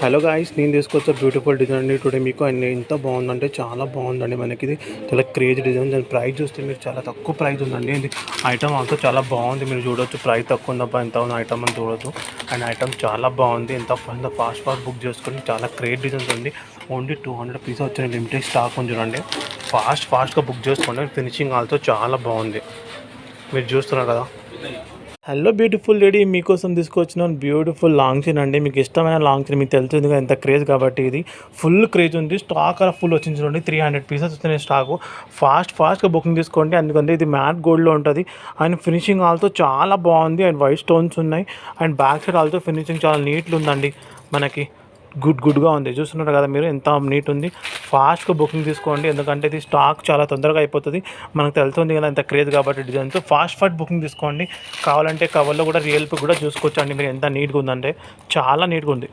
Hello guys, నేను తీసుకొచ్చా beautiful design అండి టుడే మీకు. అండ్ ఎంత బాగుందంటే చాలా బాగుందండి. మనకి ఇది చాలా క్రేజ్ డిజైన్. దాని ప్రైస్ చూస్తే మీరు చాలా తక్కువ ప్రైస్ ఉందండి. ఇది ఐటమ్ ఆల్సో చాలా బాగుంది. మీరు చూడొచ్చు ప్రైస్ తక్కువ ఉందబ్బా, ఎంత ఉంది ఐటమ్ అని చూడొచ్చు. అండ్ ఐటమ్ చాలా బాగుంది. ఎంత ఫాస్ట్ బుక్ చేసుకొని చాలా క్రేజ్ డిజైన్స్ ఉంది. ఓన్లీ 200 పీసెస్ వచ్చిన లిమిటెడ్ స్టాక్ ఉంది చూడండి. ఫాస్ట్గా బుక్ చేసుకోండి. ఫినిషింగ్ ఆల్సో చాలా బాగుంది. మీరు చూస్తున్నారు కదా. హలో బ్యూటిఫుల్ లేడీ, మీకోసం తీసుకొచ్చిన బ్యూటిఫుల్ లాంగ్ చైన్ అండి. మీకు ఇష్టమైన లాంగ్ చైన్, మీకు తెలిసింది కదా ఎంత క్రేజ్ కాబట్టి. ఇది ఫుల్ క్రేజ్ ఉంది. స్టాక్ ఫుల్ వచ్చింది చూడండి. 300 పీసెస్ వచ్చినాయి స్టాకు. ఫాస్ట్గా బుకింగ్ తీసుకోండి. ఎందుకంటే ఇది మ్యాట్ గోల్డ్లో ఉంటుంది. అండ్ ఫినిషింగ్ ఆల్సో చాలా బాగుంది. అండ్ వైట్ స్టోన్స్ ఉన్నాయి. And back side also finishing చాలా నీట్గా ఉందండి. మనకి గుడ్గా ఉంది. చూస్తున్నారు కదా మీరు ఎంత నీట్ ఉంది. ఫాస్ట్గా బుకింగ్ తీసుకోండి, ఎందుకంటే ఇది స్టాక్ చాలా తొందరగా అయిపోతుంది. మనకు తెలుస్తుంది కదా ఎంత క్రేజ్ కాబట్టి డిజైన్స్. ఫాస్ట్ బుకింగ్ తీసుకోండి. కావాలంటే కవర్లో కూడా రియల్ పిక్ కూడా చూసుకోవచ్చు అండి. మీరు ఎంత నీట్గా ఉందంటే చాలా నీట్గా ఉంది.